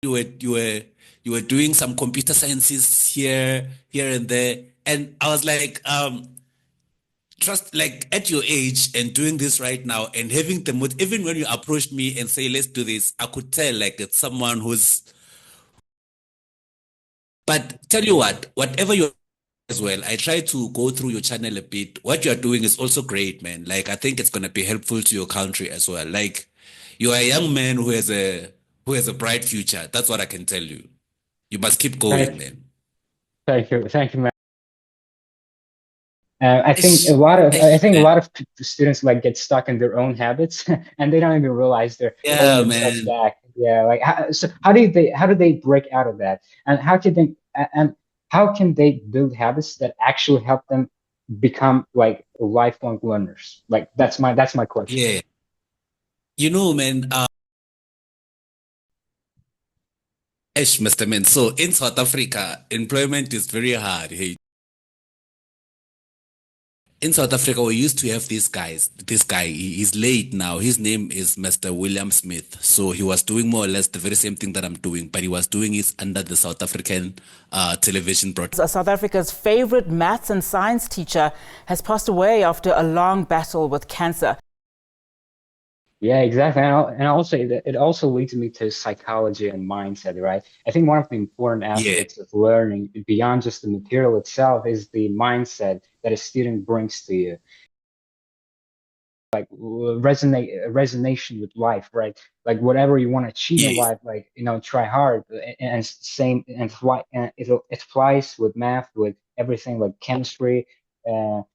you were doing some computer sciences here and there, and I was like, trust, like at your age and doing this right now and having the mood, even when you approached me and say let's do this, I could tell like it's someone who's. But tell you what, whatever you as well, I try to go through your channel a bit. What you're doing is also great, man. Like I think it's gonna be helpful to your country as well. Like you are a young man who has a bright future. That's what I can tell you. You must keep going, Thank, man. thank you, man. I think a Ish, lot of I ish, think a man. lot of students like get stuck in their own habits and they don't even realize they're holding Yeah, themselves man. back. Yeah, like so how do they break out of that? And how can they build habits that actually help them become like lifelong learners? Like that's my question. Yeah. Man, ish, Mr. Man. So in South Africa, employment is very hard. Hey, in South Africa, we used to have these guys. This guy, he's late now. His name is Mr. William Smith. So he was doing more or less the very same thing that I'm doing, but he was doing it under the South African television broadcast. South Africa's favorite maths and science teacher has passed away after a long battle with cancer. Yeah, exactly. And also it also leads me to psychology and mindset, right? I think one of the important Yeah, aspects of learning beyond just the material itself is the mindset that a student brings to you. Like resonation with life, right? Like whatever you want to achieve in yeah. life, like try hard. And same and it applies with math, with everything like chemistry, You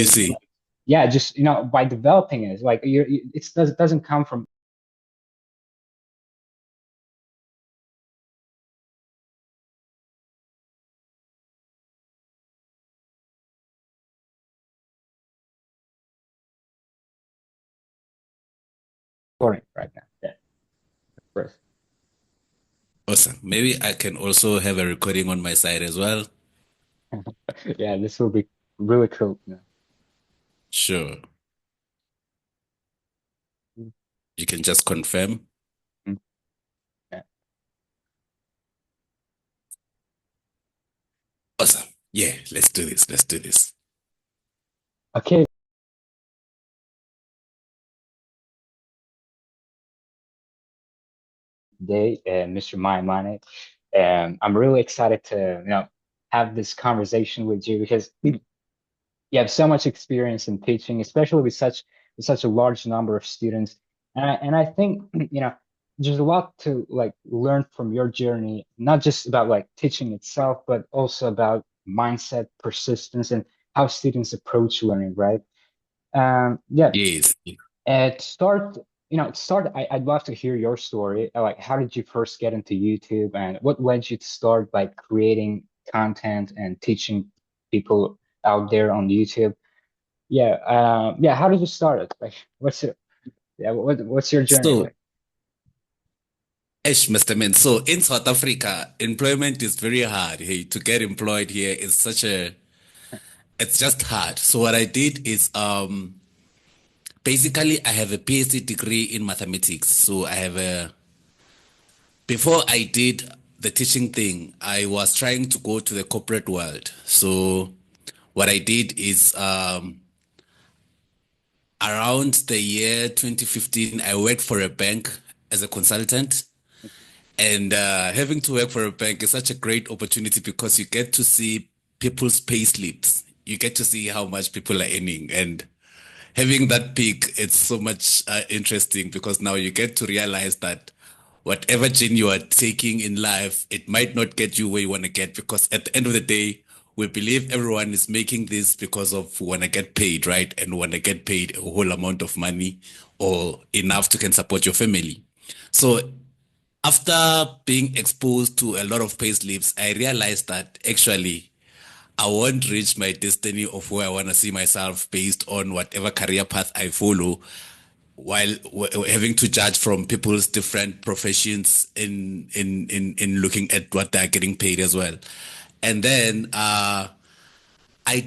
see. like, yeah, just by developing it, like it doesn't come from learning right now. Yeah, of course. Awesome. Maybe I can also have a recording on my side as well. Yeah, this will be really cool. Yeah. Sure. You can just confirm. Mhm. Yeah. Awesome. Yeah, let's do this. Let's do this. Okay. Today, Mr. Maimane. I'm really excited to, have this conversation with you because you have so much experience in teaching, especially with such a large number of students. And I think, there's a lot to like learn from your journey, not just about like teaching itself, but also about mindset, persistence, and how students approach learning, right? Yeah, Yes. I'd love to hear your story. Like, how did you first get into YouTube, and what led you to start like creating content and teaching people out there on YouTube? Yeah, yeah. How did you start it? Like, what's your journey So, like? Mr. Man. So in South Africa, employment is very hard. Hey, to get employed here is it's just hard. So what I did is basically I have a PhD degree in mathematics. So before I did the teaching thing, I was trying to go to the corporate world. So what I did is around the year 2015, I worked for a bank as a consultant. And having to work for a bank is such a great opportunity because you get to see people's pay slips. You get to see how much people are earning. And having that peak, it's so much interesting because now you get to realize that whatever gene you are taking in life, it might not get you where you want to get because at the end of the day, we believe everyone is making this because of want to get paid, right? And want to get paid a whole amount of money or enough to can support your family. So after being exposed to a lot of payslips, I realized that actually I won't reach my destiny of where I want to see myself based on whatever career path I follow, while having to judge from people's different professions in looking at what they're getting paid as well. And then I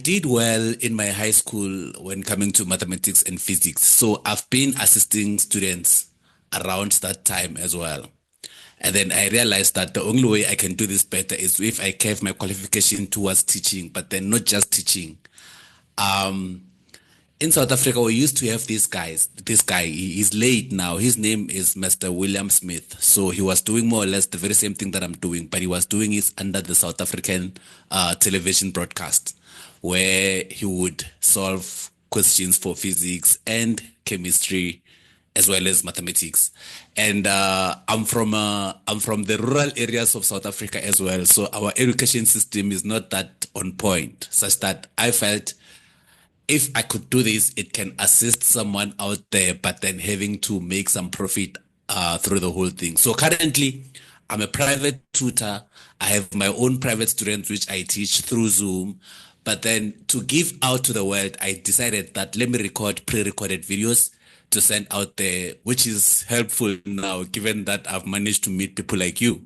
did well in my high school when coming to mathematics and physics. So I've been assisting students around that time as well. And then I realized that the only way I can do this better is if I gave my qualification towards teaching, but then not just teaching. Um, in South Africa, we used to have these guys. This guy, he's late now. His name is Mr. William Smith. So he was doing more or less the very same thing that I'm doing, but he was doing it under the South African television broadcast, where he would solve questions for physics and chemistry, as well as mathematics. And I'm from the rural areas of South Africa as well. So our education system is not that on point, such that I felt if I could do this, it can assist someone out there, but then having to make some profit through the whole thing. So currently, I'm a private tutor. I have my own private students, which I teach through Zoom. But then to give out to the world, I decided that let me record pre-recorded videos to send out there, which is helpful now, given that I've managed to meet people like you.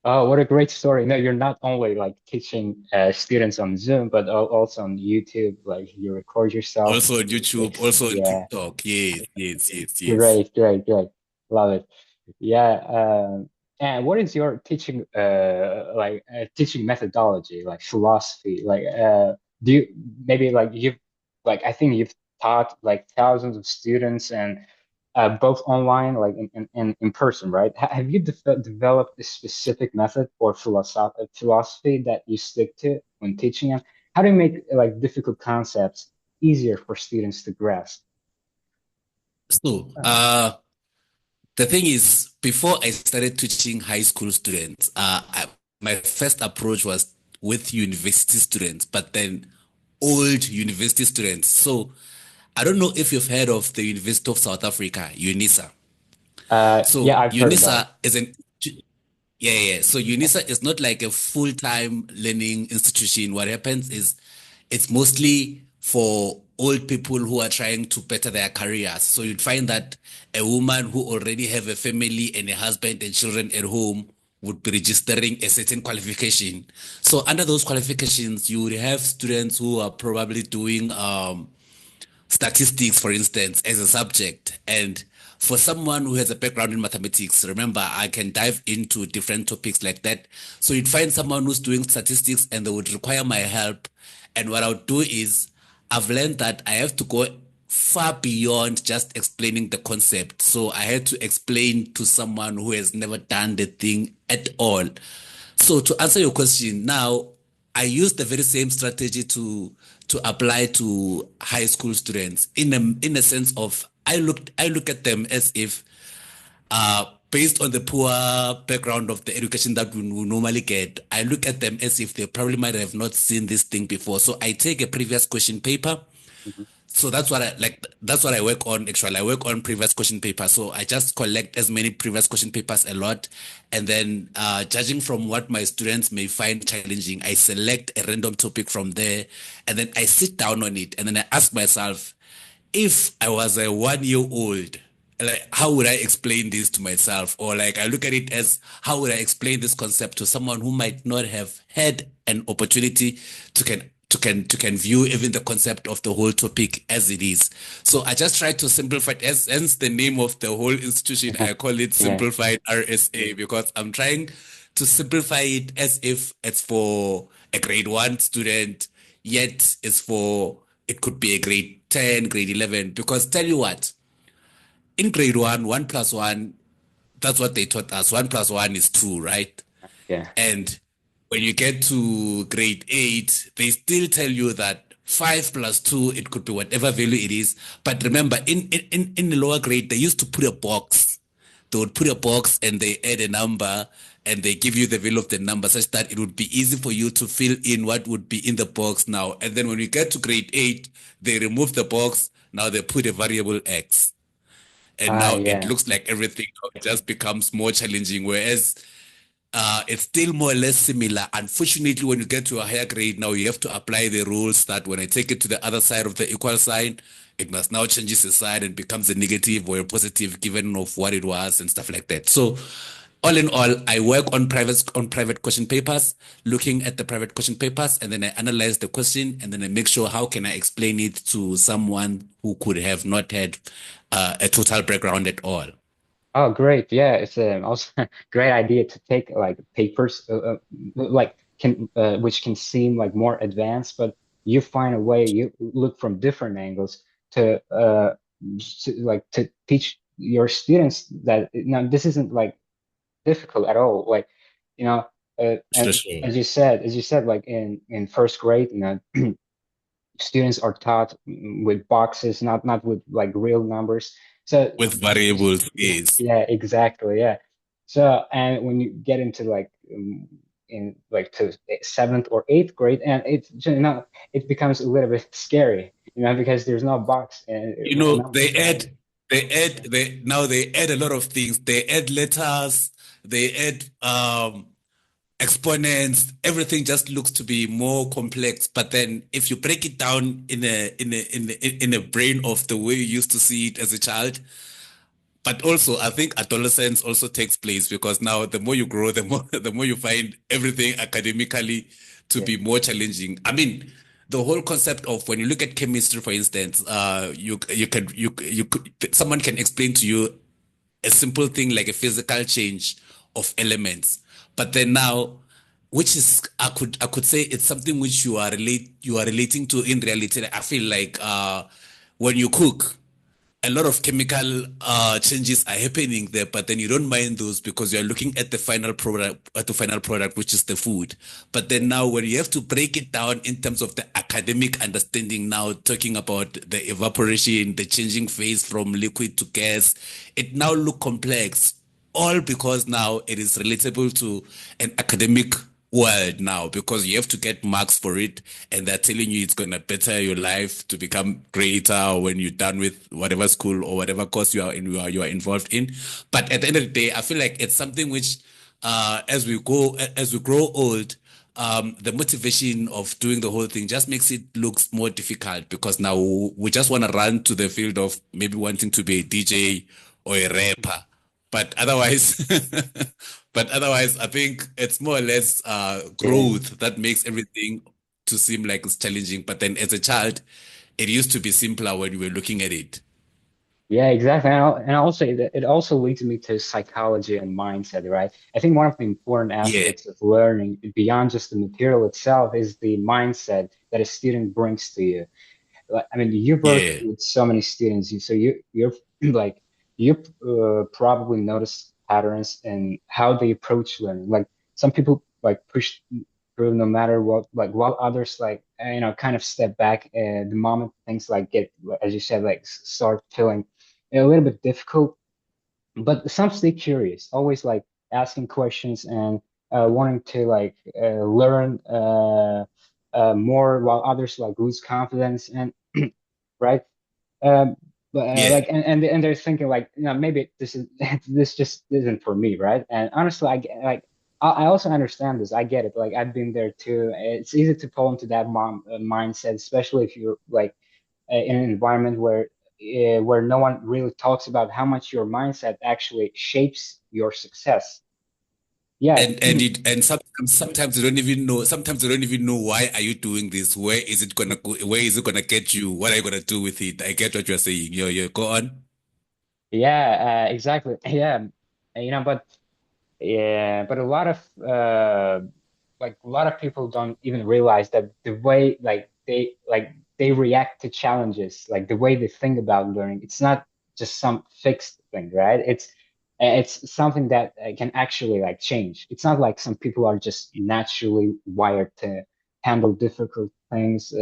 Oh, what a great story. No, you're not only like teaching students on Zoom, but also on YouTube. Like you record yourself. Also on YouTube, also on Yeah, TikTok. Yes, yes, yes, yes. great, great, great. Love it. Yeah. And what is your teaching teaching methodology, like philosophy? Do you maybe like you've like I think you've taught like thousands of students and both online, like in person, right? Have you developed a specific method or philosophy that you stick to when teaching them? How do you make like difficult concepts easier for students to grasp? So, the thing is, before I started teaching high school students, my first approach was with university students, but then old university students. So I don't know if you've heard of the University of South Africa, UNISA. Yeah, So I've heard about UNISA is an yeah, yeah, yeah. So UNISA is not like a full-time learning institution. What happens is it's mostly for old people who are trying to better their careers. So you'd find that a woman who already have a family and a husband and children at home would be registering a certain qualification. So under those qualifications, you would have students who are probably doing statistics, for instance, as a subject. And for someone who has a background in mathematics, remember, I can dive into different topics like that. So you'd find someone who's doing statistics and they would require my help. And what I'll do is I've learned that I have to go far beyond just explaining the concept. So I had to explain to someone who has never done the thing at all. So to answer your question, now I use the very same strategy to apply to high school students in a sense of I look at them as if based on the poor background of the education that we normally get, I look at them as if they probably might have not seen this thing before. So I take a previous question paper. it. So that's what I like. That's what I work on. Actually, I work on previous question papers. So I just collect as many previous question papers a lot, and then judging from what my students may find challenging, I select a random topic from there, and then I sit down on it, and then I ask myself, if I was a 1 year old, like how would I explain this to myself? Or like I look at it as how would I explain this concept to someone who might not have had an opportunity to can view even the concept of the whole topic as it is. So I just try to simplify it as hence the name of the whole institution. I call it Yeah. Simplified RSA because I'm trying to simplify it as if it's for a grade 1 student, yet it could be a grade 10, grade 11. Because tell you what, in grade 1, 1 plus 1, that's what they taught us. 1 plus 1 is 2, right? Yeah. And when you get to grade 8, they still tell you that 5 plus 2, it could be whatever value it is. But remember, in the lower grade, they used to put a box. They would put a box and they add a number and they give you the value of the number such that it would be easy for you to fill in what would be in the box now. And then when you get to grade 8, they remove the box. Now they put a variable X. And now it Yeah. looks like everything just becomes more challenging. Whereas it's still more or less similar. Unfortunately, when you get to a higher grade now, you have to apply the rules that when I take it to the other side of the equal sign, it must now changes the sign and becomes a negative or a positive given of what it was and stuff like that. So all in all, I work on private question papers, looking at the private question papers, and then I analyze the question, and then I make sure how can I explain it to someone who could have not had a total background at all. Oh, great. Yeah, it's also a great idea to take like papers like can which can seem like more advanced, but you find a way, you look from different angles to teach your students that this isn't like difficult at all. Like, you know, For and sure. as you said, like in first grade, students are taught with boxes, not with like real numbers. So With variables, yeah, yes. yeah, exactly, yeah. So and when you get into like in like to seventh or eighth grade, and it's it becomes a little bit scary, because there's no box and You with know, numbers, right? they add a lot of things. They add letters, they add exponents, everything just looks to be more complex. But then if you break it down in a brain of the way you used to see it as a child, but also I think adolescence also takes place because now the more you grow, the more the more you find everything academically to Yeah, be more challenging. I mean, the whole concept of when you look at chemistry, for instance, you could someone can explain to you a simple thing like a physical change of elements. But then now, which is I could say it's something which you are relating to in reality. I feel like when you cook, a lot of chemical changes are happening there, but then you don't mind those because you're looking at the final product, which is the food. But yeah, then now, when you have to break it down in terms of the academic understanding, now talking about the evaporation, the changing phase from liquid to gas, it now look complex. All because now it is relatable to an academic world now because you have to get marks for it and they're telling you it's going to better your life to become greater when you're done with whatever school or whatever course you are involved in. But at the end of the day, I feel like it's something which as we grow old, the motivation of doing the whole thing just makes it looks more difficult because now we just want to run to the field of maybe wanting to be a DJ or a rapper. But otherwise, but otherwise, I think it's more or less yeah. growth that makes everything to seem like it's challenging. But then as a child, it used to be simpler when you were looking at it. Yeah, exactly. And also, it also leads me to psychology and mindset, right? I think one of the important Yeah, aspects of learning beyond just the material itself is the mindset that a student brings to you. Like, I mean, you've worked yeah, with so many students, so you're like you probably notice patterns in how they approach learning. Like some people like push through no matter what, like while others like kind of step back the moment things like get, as you said, like start feeling a little bit difficult. But some stay curious, always like asking questions and wanting to like learn more, while others like lose confidence and right? Um, but yeah. like, and they're thinking like, maybe this is this just isn't for me, right? And honestly, like, I also understand this. I get it. Like, I've been there too. It's easy to fall into that mindset, especially if you're like in an environment where no one really talks about how much your mindset actually shapes your success. Yeah, And sometimes you don't even know. Sometimes you don't even know why are you doing this. Where is it gonna go? Where is it gonna get you? What are you gonna do with it? I get what you're saying. You go on. yeah, exactly. Yeah, but. Yeah, but a lot of a lot of people don't even realize that the way they react to challenges, like the way they think about learning, it's not just some fixed thing, right? It's something that can actually like change. It's not like some people are just naturally wired to handle difficult things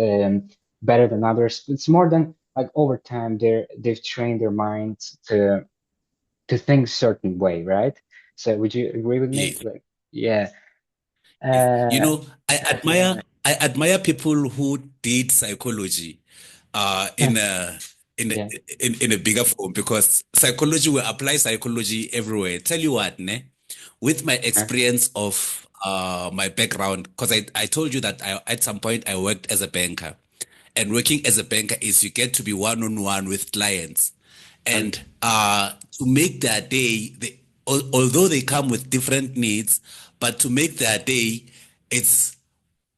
better than others. It's more than like over time they've trained their minds to think certain way, right? So would you agree with me? Yes. Like, yeah, Yes. You uh, know, I admire people who did psychology in a in a yeah, in a bigger form because psychology will apply psychology everywhere. Tell you what, ne? With my uh, experience of my background, because I told you that at some point I worked as a banker. And working as a banker is you get to be one-on-one with clients. uh, And to make their day, although they come with different needs, but to make their day, it's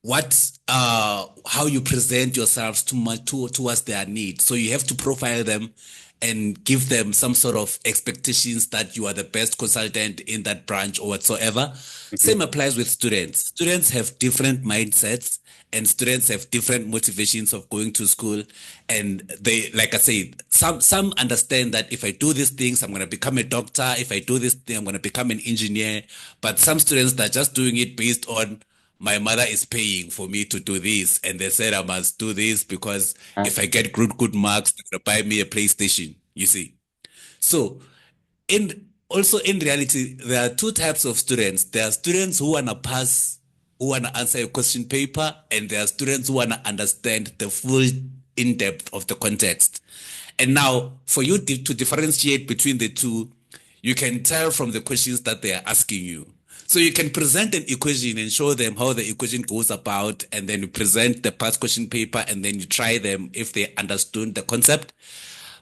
what how you present yourselves towards their needs. So you have to profile them and give them some sort of expectations that you are the best consultant in that branch or whatsoever. Mhm. Same applies with students. Students have different mindsets and students have different motivations of going to school. And they, like I said, some understand that if I do these things, I'm going to become a doctor. If I do this thing, I'm going to become an engineer. But some students that are just doing it based on my mother is paying for me to do this, and they said I must do this because Uh, if I get good marks, they're gonna buy me a PlayStation. You see, so in reality, there are two types of students. There are students who wanna pass, who wanna answer a question paper, and there are students who wanna understand the full in depth of the context. And now, for you to differentiate between the two, you can tell from the questions that they are asking you. So you can present an equation and show them how the equation goes about, and then you present the past question paper, and then you try them if they understood the concept.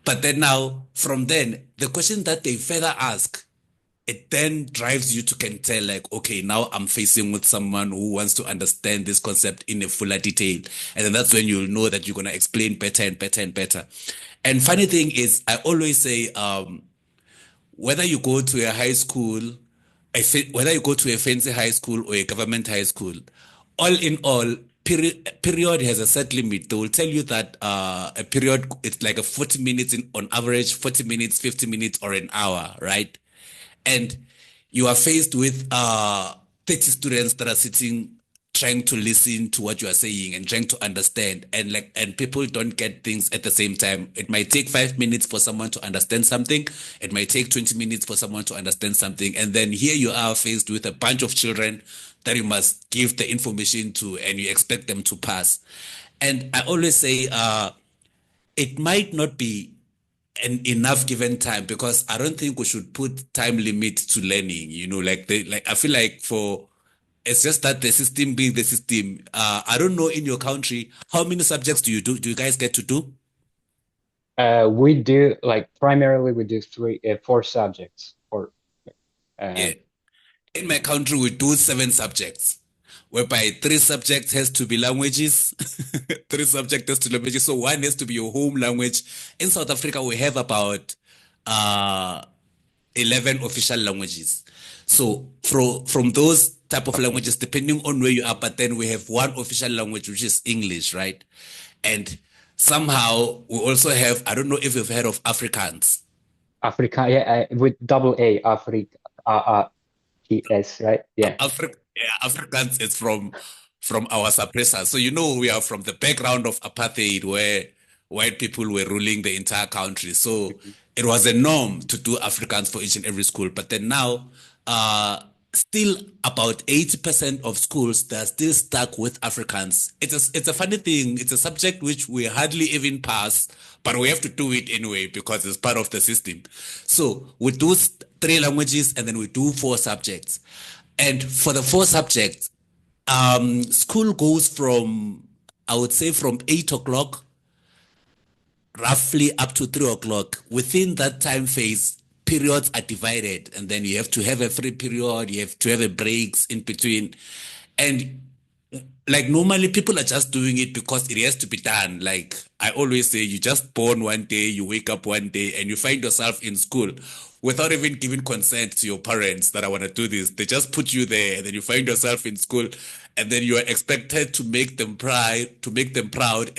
But then now, from then, the question that they further ask, it then drives you to can tell like, okay, now I'm facing with someone who wants to understand this concept in a fuller detail. And then that's when you'll know that you're going to explain better and better and better. And funny thing is, I always say, whether you go to a high school, whether you go to a fancy high school or a government high school, all in all, period has a set limit. They will tell you that a period, it's like a 40 minutes on average, 40 minutes, 50 minutes, or an hour, right? And you are faced with 30 students that are sitting trying to listen to what you are saying and trying to understand, and people don't get things at the same time. It might take 5 minutes for someone to understand something, it might take 20 minutes for someone to understand something, and then here you are faced with a bunch of children that you must give the information to and you expect them to pass. And I always say it might not be enough given time, because I don't think we should put time limit to learning. Like I feel like for it's just that the system being the system. I don't know in your country how many subjects do you do? Do you guys get to do? we do like primarily we do four subjects or uh, Yeah. In my country, we do 7 subjects, whereby 3 subjects has to be languages, 3 subjects has to be languages. So one has to be your home language. In South Africa, we have about uh 11 official languages. So from those type of languages, depending on where you are, but then we have one official language, which is English, right? And somehow we also have, I don't know if you've heard of Afrikaans. Africa, yeah, with double A, Africa, ES, right? Yeah. Afrikaans is from our suppressors. So we are from the background of apartheid where white people were ruling the entire country. So Mhm. it was a norm to do Afrikaans for each and every school. But then now, still about 80% of schools, they're still stuck with Afrikaans. It's a funny thing. It's a subject which we hardly even pass, but we have to do it anyway because it's part of the system. So we do 3 languages and then we do 4 subjects. And for the 4 subjects, school goes from, I would say, from 8 o'clock roughly up to 3 o'clock. Within that time phase, periods are divided, and then you have to have a free period, you have to have a breaks in between. And like normally people are just doing it because it has to be done. Like I always say, you just born one day, you wake up one day, and you find yourself in school without even giving consent to your parents that I want to do this. They just put you there, and then you find yourself in school, and then you are expected to make them proud,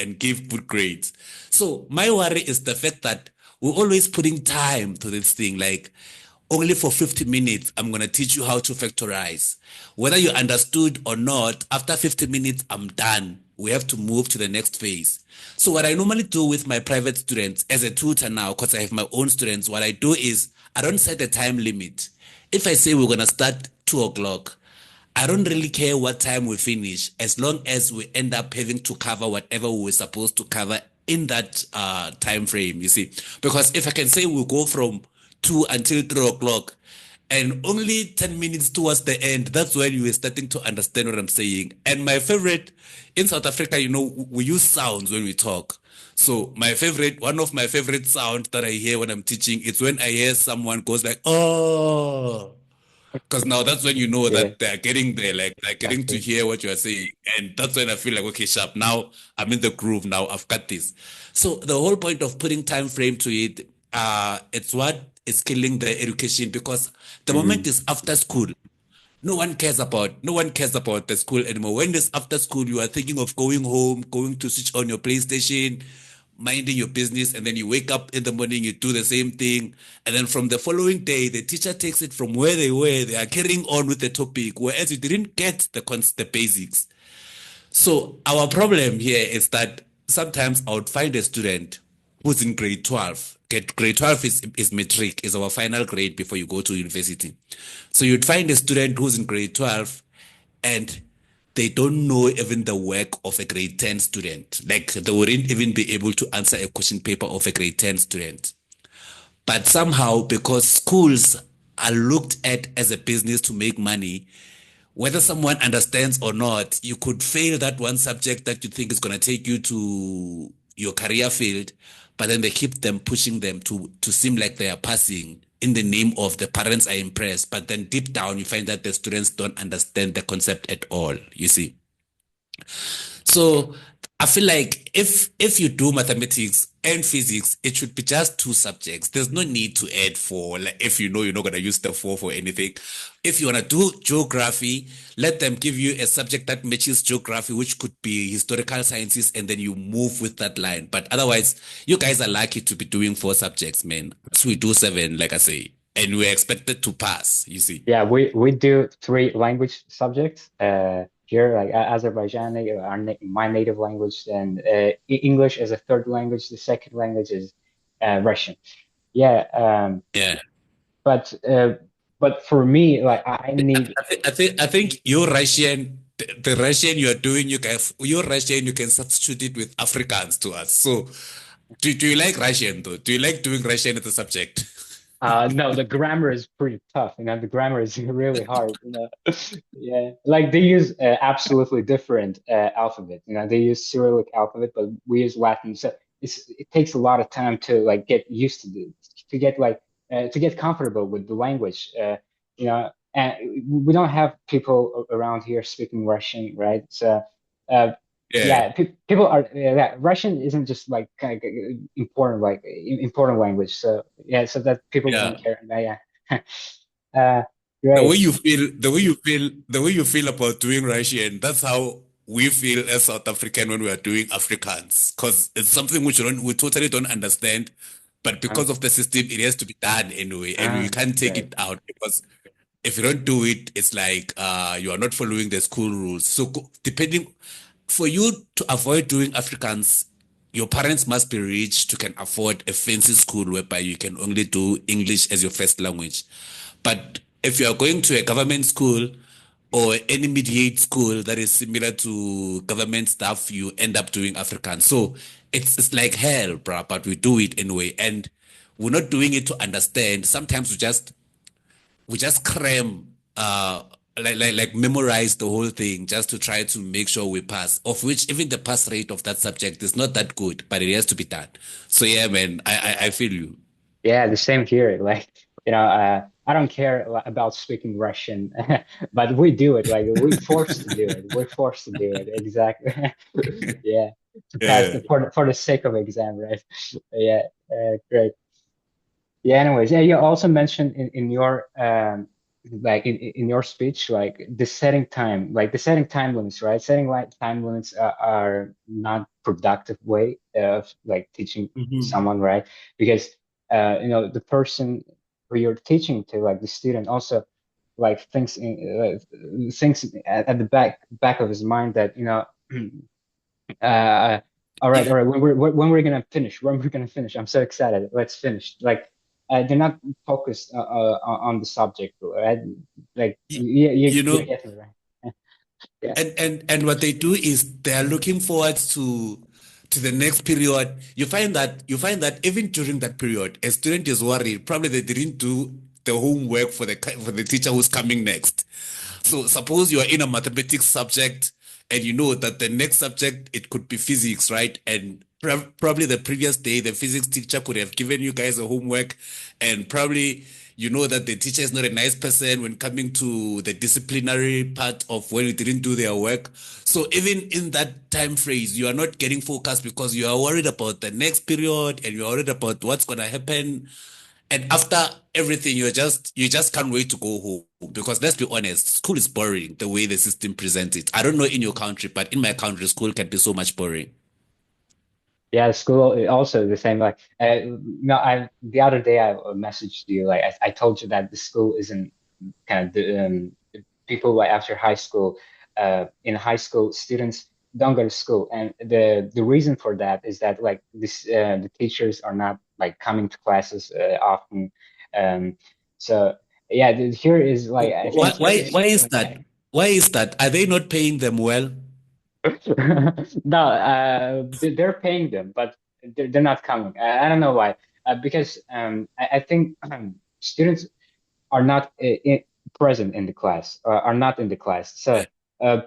and give good grades. So my worry is the fact that we're always putting time to this thing. Like only for 50 minutes, I'm going to teach you how to factorize. Whether you understood or not, after 50 minutes, I'm done. We have to move to the next phase. So what I normally do with my private students as a tutor now, because I have my own students, what I do is I don't set a time limit. If I say we're going to start 2 o'clock, I don't really care what time we finish, as long as we end up having to cover whatever we were supposed to cover in that time frame, you see. Because if I can say we'll go from 2 until 3 o'clock, and only 10 minutes towards the end, that's when you are starting to understand what I'm saying. And my favorite, in South Africa, we use sounds when we talk. So one of my favorite sounds that I hear when I'm teaching, it's when I hear someone goes like, oh. Because now that's when you know Yeah, that they're getting there, like they're getting to exactly. hear what you're saying. And that's when I feel like, okay, sharp, now I'm in the groove, now I've got this. So the whole point of putting time frame to it it's what is killing the education, because the moment Mm. is after school, no one cares about the school anymore. When it's after school, you are thinking of going home, going to switch on your PlayStation, minding your business, and then you wake up in the morning, you do the same thing, and then from the following day, the teacher takes it from where they were. They are carrying on with the topic, whereas you didn't get the basics. So our problem here is that sometimes I would find a student who's in grade 12. Grade 12 is metric, is our final grade before you go to university. So you'd find a student who's in grade 12 and they don't know even the work of a grade 10 student. Like they wouldn't even be able to answer a question paper of a grade 10 student. But somehow, because schools are looked at as a business to make money, whether someone understands or not, you could fail that one subject that you think is going to take you to your career field, but then they keep them pushing them to seem like they are passing in the name of the parents are impressed. But then deep down, you find that the students don't understand the concept at all, you see. So I feel like if you do mathematics and physics, it should be just two subjects. There's no need to add four. Like if you know you're not gonna use the four for anything. If you wanna do geography, let them give you a subject that matches geography, which could be historical sciences, and then you move with that line. But otherwise, you guys are lucky to be doing four subjects, man. So we do seven, like I say, and we're expected to pass. You see. Yeah, we do three language subjects here, like Azerbaijani, my native language, and English as a third language. The second language is Russian. Yeah, Yeah. but uh, but for me, like I need. I think your Russian, the Russian you are doing, your Russian, you can substitute it with Afrikaans to us. So, do you like Russian though? Do you like doing Russian as a subject? No, the grammar is pretty tough. The grammar is really hard. Yeah, like they use absolutely different alphabet. They use Cyrillic alphabet, but we use Latin. So it takes a lot of time to like get used to to get comfortable with the language. And we don't have people around here speaking Russian, right? So uh, Yeah, yeah, people are Russian isn't just like kind of important important language. So yeah, so that people yeah. don't care. Yeah, uh, The way great. you feel, the way you feel about doing Russian, that's how we feel as South African when we are doing Afrikaans, because it's something we totally don't understand, but Uh, because of the system, it has to be done anyway, and we can't take great. it out because if you don't do it, it's like you are not following the school rules. So depending for you to avoid doing Afrikaans, your parents must be rich to can afford a fancy school whereby you can only do English as your first language. But if you are going to a government school or any mediate school that is similar to government stuff, you end up doing Afrikaans. So it's like hell, bruh, but we do it anyway. And we're not doing it to understand. Sometimes we just cram like memorize the whole thing just to try to make sure we pass, of which even the pass rate of that subject is not that good, but it has to be done. So yeah, man, I feel you. Yeah, the same here. Like I don't care about speaking Russian, but we do it. Like we forced to do it. We're forced to do it. Exactly. Yeah, to pass Yeah. for the sake of exam, right? Yeah, great. Yeah, anyways, yeah, you also mentioned in your like in your speech, like the setting time limits, right? Setting like time limits are not productive way of like teaching Mhm. someone, right? Because the person who you're teaching to, like the student, also like thinks at the back of his mind that Uh, all right. When we're gonna finish? When we're gonna finish? I'm so excited. Let's finish. Like, they're not focused on the subject, right? Like, Y- you you're know getting it right. Yeah. and what they do is they are looking forward to the next period. You find that even during that period, a student is worried. Probably they didn't do the homework for the teacher who's coming next. So suppose you are in a mathematics subject and you know that the next subject it could be physics, right? And probably the previous day the physics teacher could have given you guys a homework, and probably You know that the teacher is not a nice person when coming to the disciplinary part of when you didn't do their work. So even in that time phrase, you are not getting focused because you are worried about the next period and you're worried about what's gonna happen. And after everything, you just can't wait to go home because let's be honest, school is boring the way the system presents it. I don't know in your country, but in my country, school can be so much boring. Yeah, school also the same. Like, no, I the other day I messaged you. Like, I told you that the school isn't kind of the people like after high school. In high school, students don't go to school, and the reason for that is that like the teachers are not like coming to classes often. Um, so yeah, here is like I think Why is that? Why is that? Are they not paying them well? no, they're paying them, but they're not coming. I don't know why. Because I think students are not present in the class, are not in the class. So, Yeah, uh,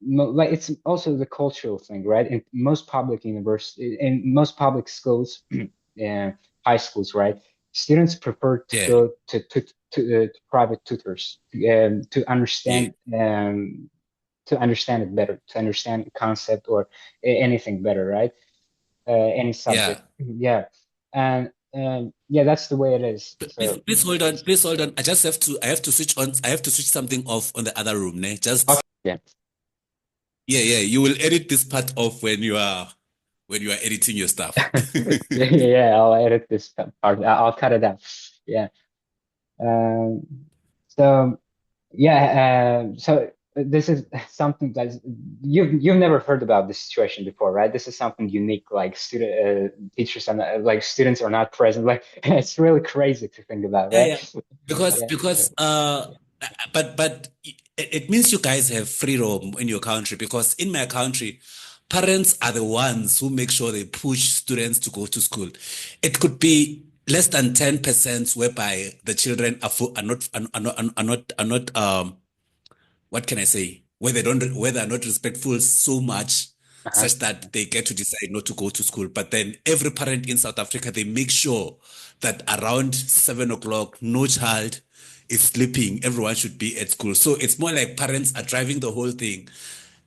like it's also the cultural thing, right? In most public university, in most public schools, uh, high schools, right? Students prefer to yeah, go to private tutors to yeah, understand it better, to understand the concept or anything better, right? Any yeah. subject. Yeah. And yeah, that's the way it is. Please, So, please hold on. Please hold on. I have to switch on. I have to switch something off on the other room. Ne? okay. Just, Yeah. yeah, yeah. You will edit this part off when you are editing your stuff. Yeah, yeah, I'll edit this part. I'll cut it out. Yeah. Um, so yeah, so this is something that you've never heard about this situation before, right? This is something unique, like teachers and like students are not present. Like it's really crazy to think about, Yeah, right? yeah. Because Yeah. but it means you guys have freedom in your country because in my country, parents are the ones who make sure they push students to go to school. It could be less than 10% whereby the children are not what can I say? Where they're not respectful so much Uh-huh. such that they get to decide not to go to school. But then every parent in South Africa, they make sure that around 7 o'clock, no child is sleeping. Everyone should be at school. So it's more like parents are driving the whole thing.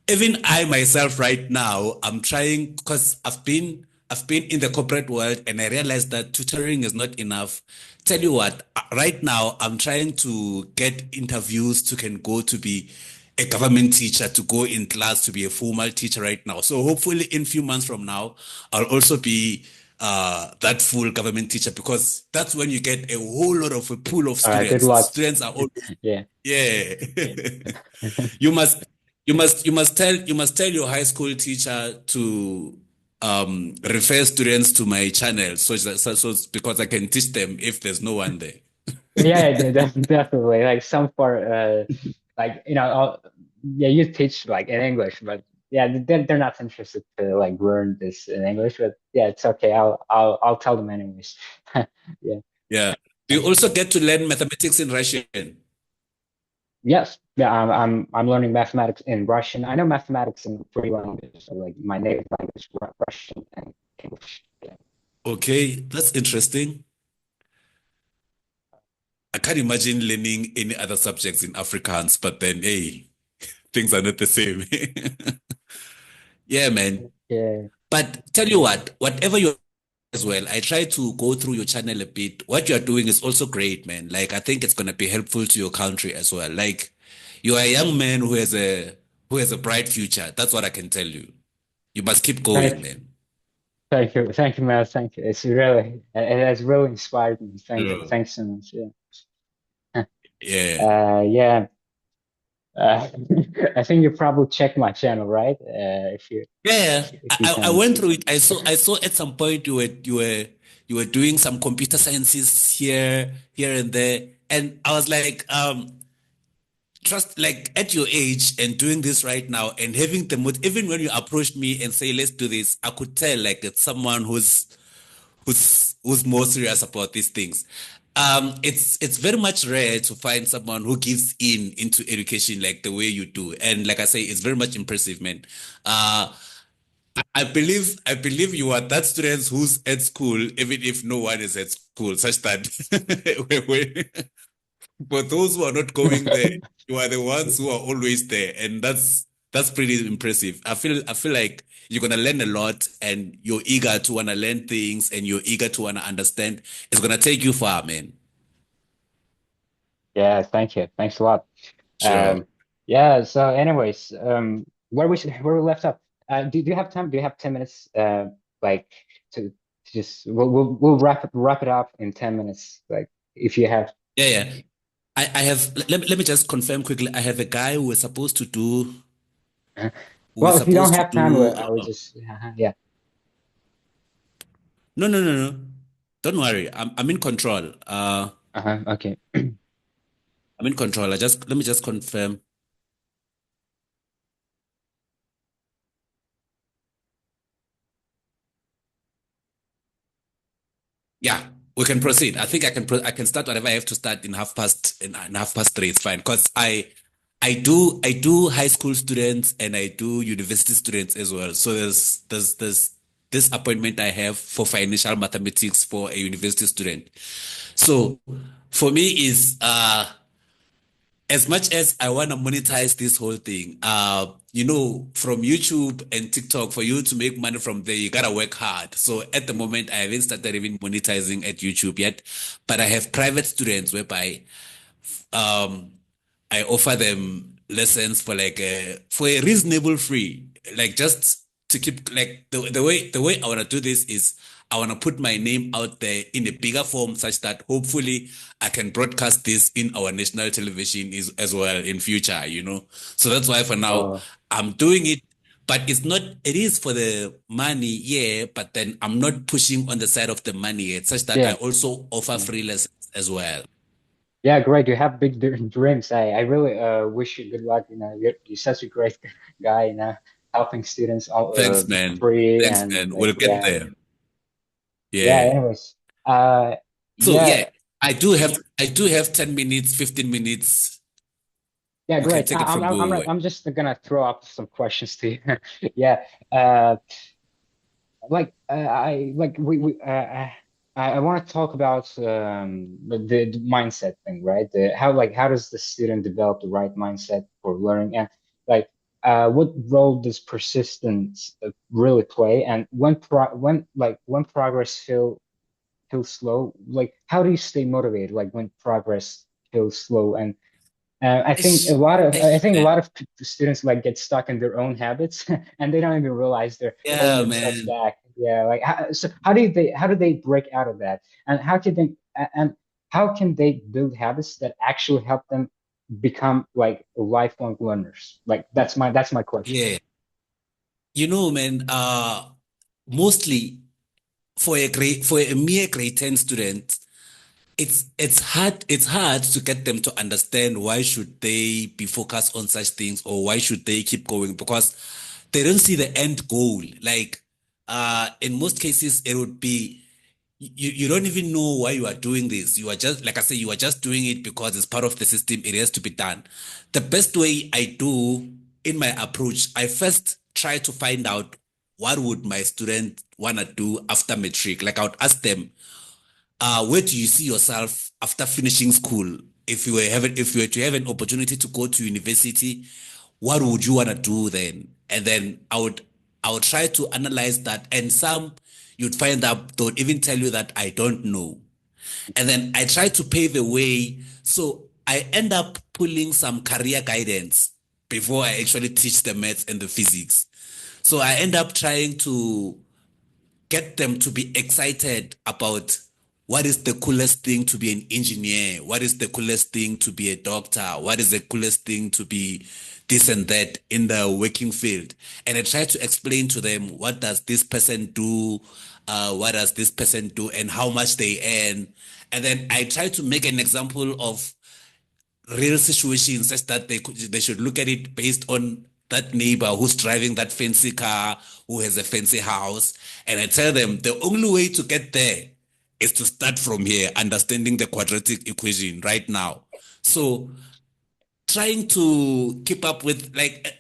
Even I myself right now, I'm trying because I've been in the corporate world and I realized that tutoring is not enough. Tell you what, right now I'm trying to get interviews to can go to be a government teacher, to go in class to be a formal teacher right now. So hopefully in few months from now, I'll also be that full government teacher because that's when you get a whole lot of a pool of All right. Good students. luck. Students are always Yeah. yeah. You must you must tell your high school teacher to refer students to my channel so because I can teach them if there's no one there. Yeah, definitely. Like some for like yeah, you teach like in English, but yeah, they're not interested to like learn this in English. But yeah, it's okay. I'll tell them anyways. Yeah. Yeah. Do you also get to learn mathematics in Russian? Yes. Yeah. I'm learning mathematics in Russian. I know mathematics in three languages, so like my native language, Russian and English. Yeah. Okay, that's interesting. I can't imagine learning any other subjects in Afrikaans, but then hey, things are not the same. Yeah, man. Yeah. But tell you what, whatever you as well. I try to go through your channel a bit. What you're doing is also great, man. Like I think it's gonna be helpful to your country as well. Like you are a young man who has a bright future. That's what I can tell you. You must keep going, Thank, man. thank you, man. Thank you. It's really, it has really inspired me. Thank you. Sure. Thanks so much. Yeah. Yeah. Yeah. Uh, I think you probably checked my channel, right? Yeah. A few I times. went through it. I saw at some point you were doing some computer sciences here and there. And I was like, trust like at your age and doing this right now and having the mood even when you approached me and say let's do this I could tell like it's someone who's more serious about these things. It's very much rare to find someone who gives in into education like the way you do and like I say it's very much impressive, man. uh I believe you are that student who's at school, even if no one is at school, such that for those who are not going there, you are the ones who are always there, and that's pretty impressive. I feel like you're gonna learn a lot, and you're eager to wanna learn things, and you're eager to wanna understand. It's gonna take you far, man. Yeah, thank you. Thanks a lot. Sure. Yeah, so anyways, where we left up. Do you have time? Do you have 10 minutes like to just we'll wrap it up in 10 minutes, like if you have. Yeah, yeah. I have. Let me just confirm quickly. I have a guy who is supposed to do. Uh, Who well, is if you don't supposed to have time, do. I would just yeah. No, no, no, no. Don't worry. I'm in control. Okay. I'm in control. Let me just confirm. Yeah, we can proceed. I think I can start whatever I have to start in half past three. It's fine because I do high school students and I do university students as well. So there's this appointment I have for financial mathematics for a university student. So for me is as much as I want to monetize this whole thing, from YouTube and TikTok, for you to make money from there, you gotta work hard. So at the moment, I haven't started even monetizing at YouTube yet, but I have private students whereby um I offer them lessons for for a reasonable fee, like just to keep like the way I want to do this is I want to put my name out there in a bigger form such that hopefully I can broadcast this in our national television as well in future, So that's why for now Oh, I'm doing it, but it is for the money, yeah, but then I'm not pushing on the side of the money yet, such that I yeah. also offer Yeah. free lessons as well. Yeah, great. You have big dreams. I really wish you good luck. You're such a great guy, helping students all Thanks, man. free Thanks, and man. like We'll get yeah. there. Yeah, Yeah. anyways. Uh So yeah, yeah, I do have 10 minutes, 15 minutes. yeah, We can great. take it from where we were. I'm just gonna throw up some questions to you. Yeah. Uh like I like I want to talk about the mindset thing, right? How does the student develop the right mindset for learning, and like what role does persistence really play, and when progress feels slow, like how do you stay motivated like when progress feels slow? And Ish, I ish, think a man. lot of students like get stuck in their own habits and they don't even realize they're holding Yeah, themselves man. back. Yeah, like so how do they break out of that? And how can they build habits that actually help them become like lifelong learners? Like that's my question. Yeah. Man, mostly for a mere grade 10 student, it's hard to get them to understand why should they be focused on such things or why should they keep going because they don't see the end goal. Like in most cases it would be you don't even know why you are doing this. You are just, like I say, you are just doing it because it's part of the system. It has to be done. The best way I do in my approach, I first try to find out what would my student want to do after matric. Like I would ask them, where do you see yourself after finishing school? If you were to have an opportunity to go to university, what would you want to do then? And then I would try to analyze that. And some you'd find out they would even tell you that I don't know. And then I try to pave the way. So I end up pulling some career guidance before I actually teach the maths and the physics. So I end up trying to get them to be excited about what is the coolest thing to be an engineer, what is the coolest thing to be a doctor, what is the coolest thing to be this and that in the working field. And I try to explain to them, what does this person do, what does this person do, and how much they earn. And then I try to make an example of real situations such that they should look at it based on that neighbor who's driving that fancy car, who has a fancy house. And I tell them the only way to get there is to start from here, understanding the quadratic equation right now. So trying to keep up with, like,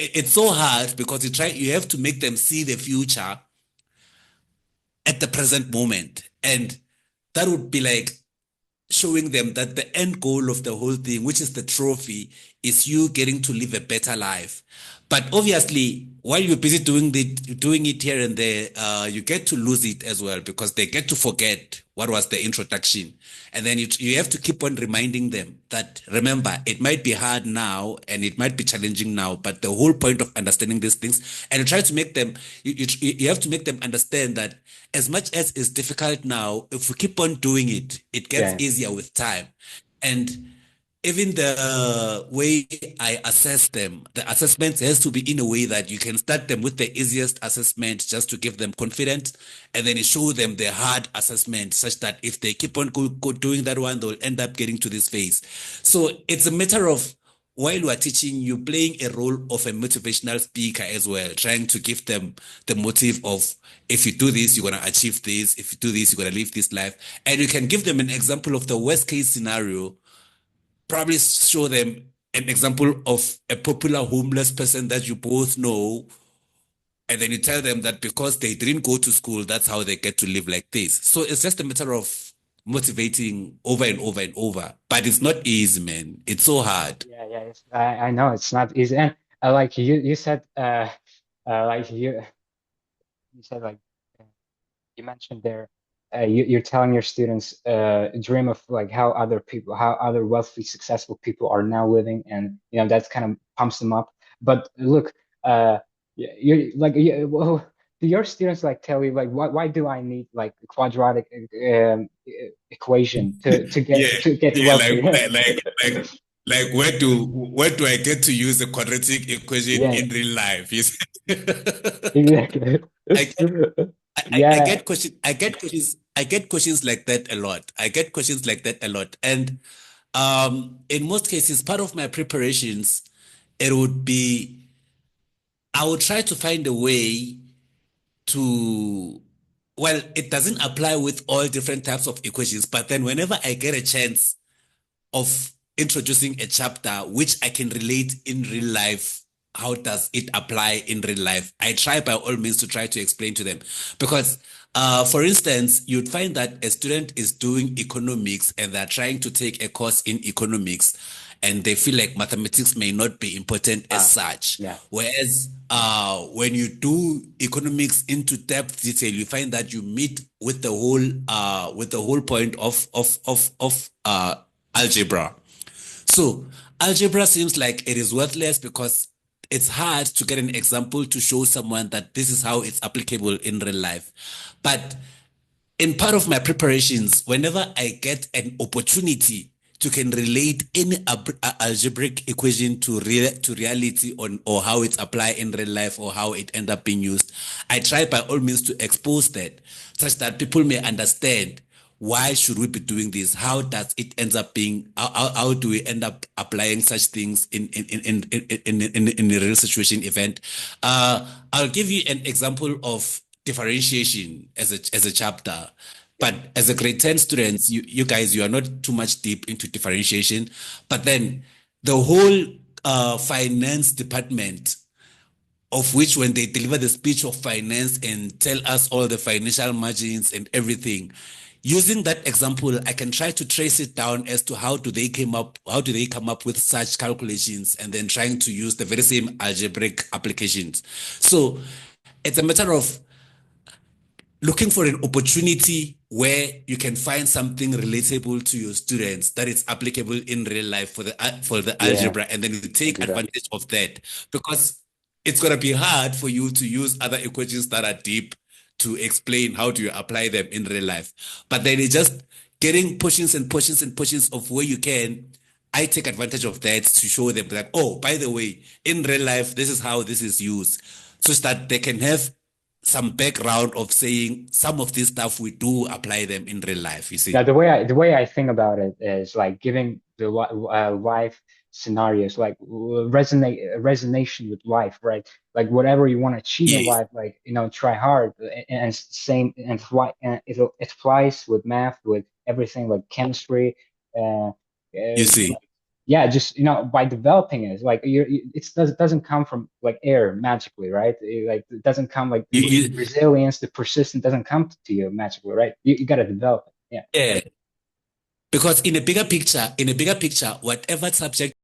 it's so hard because you have to make them see the future at the present moment. And that would be like showing them that the end goal of the whole thing, which is the trophy, is you getting to live a better life. But obviously, while you're busy doing it here and there, you get to lose it as well because they get to forget what was the introduction. And then you have to keep on reminding them that, remember, it might be hard now and it might be challenging now, but the whole point of understanding these things, and you try to make them, you have to make them understand that as much as it's difficult now, if we keep on doing it, it gets Yeah. easier with time. And even the way I assess them, the assessment has to be in a way that you can start them with the easiest assessment just to give them confidence, and then you show them the hard assessment such that if they keep on doing that one, they'll end up getting to this phase. So it's a matter of, while you are teaching, you playing a role of a motivational speaker as well, trying to give them the motive of, if you do this, you're going to achieve this. If you do this, you're going to live this life. And you can give them an example of the worst case scenario, probably show them an example of a popular homeless person that you both know, and then you tell them that because they didn't go to school, that's how they get to live like this. So it's just a matter of motivating over and over and over. But it's not easy, man. It's so hard. Yeah, I know it's not easy. And like you said, like you said, like you mentioned there, you're telling your students dream of like how other people, how other wealthy, successful people are now living, and that kind of pumps them up. But look, you're like, well, do your students like tell you like why do I need like a quadratic equation to Yeah, get yeah, wealthy? like where do I get to use the quadratic equation Yeah, in real life? You see? exactly. I get Yeah, I get questions like that a lot. I get questions like that a lot. And in most cases, part of my preparations, it would be, I would try to find a way to, well, it doesn't apply with all different types of equations, but then whenever I get a chance of introducing a chapter which I can relate in real life, how does it apply in real life? I try by all means to try to explain to them. Because, for instance, you'd find that a student is doing economics and they're trying to take a course in economics, and they feel like mathematics may not be important as such. yeah. Whereas when you do economics into depth detail, you find that you meet with the whole point of algebra. So algebra seems like it is worthless because it's hard to get an example to show someone that this is how it's applicable in real life. But in part of my preparations, whenever I get an opportunity to can relate any algebraic equation to reality or how it's applied in real life or how it end up being used, I try by all means to expose that such that people may understand why should we be doing this? How does it end up being? How do we end up applying such things in a real situation event? I'll give you an example of differentiation as a chapter. But as a grade 10 students, you guys, you are not too much deep into differentiation. But then the whole finance department, of which when they deliver the speech of finance and tell us all the financial margins and everything, using that example, I can try to trace it down as to how do they come up with such calculations, and then trying to use the very same algebraic applications. So it's a matter of looking for an opportunity where you can find something relatable to your students that is applicable in real life for the Yeah, algebra, and then you take algebra. advantage of that, because it's going to be hard for you to use other equations that are deep to explain how do you apply them in real life. But then it's just getting portions and portions and portions of where you can. I take advantage of that to show them that, oh, by the way, in real life, this is how this is used, so that they can have some background of saying some of this stuff we do apply them in real life, you Yeah, see. the way I think about it is like giving the life scenarios like resonation with life, right? Like whatever you want to achieve in Yes, life, like try hard, and same and it applies with math, with everything like chemistry, uh, you like see. yeah, just by developing it, like it doesn't come from like air magically, right? It doesn't come like the resilience, the persistence doesn't come to you magically, right? You got to develop it. Yeah. Yeah. Because in a bigger picture, whatever subject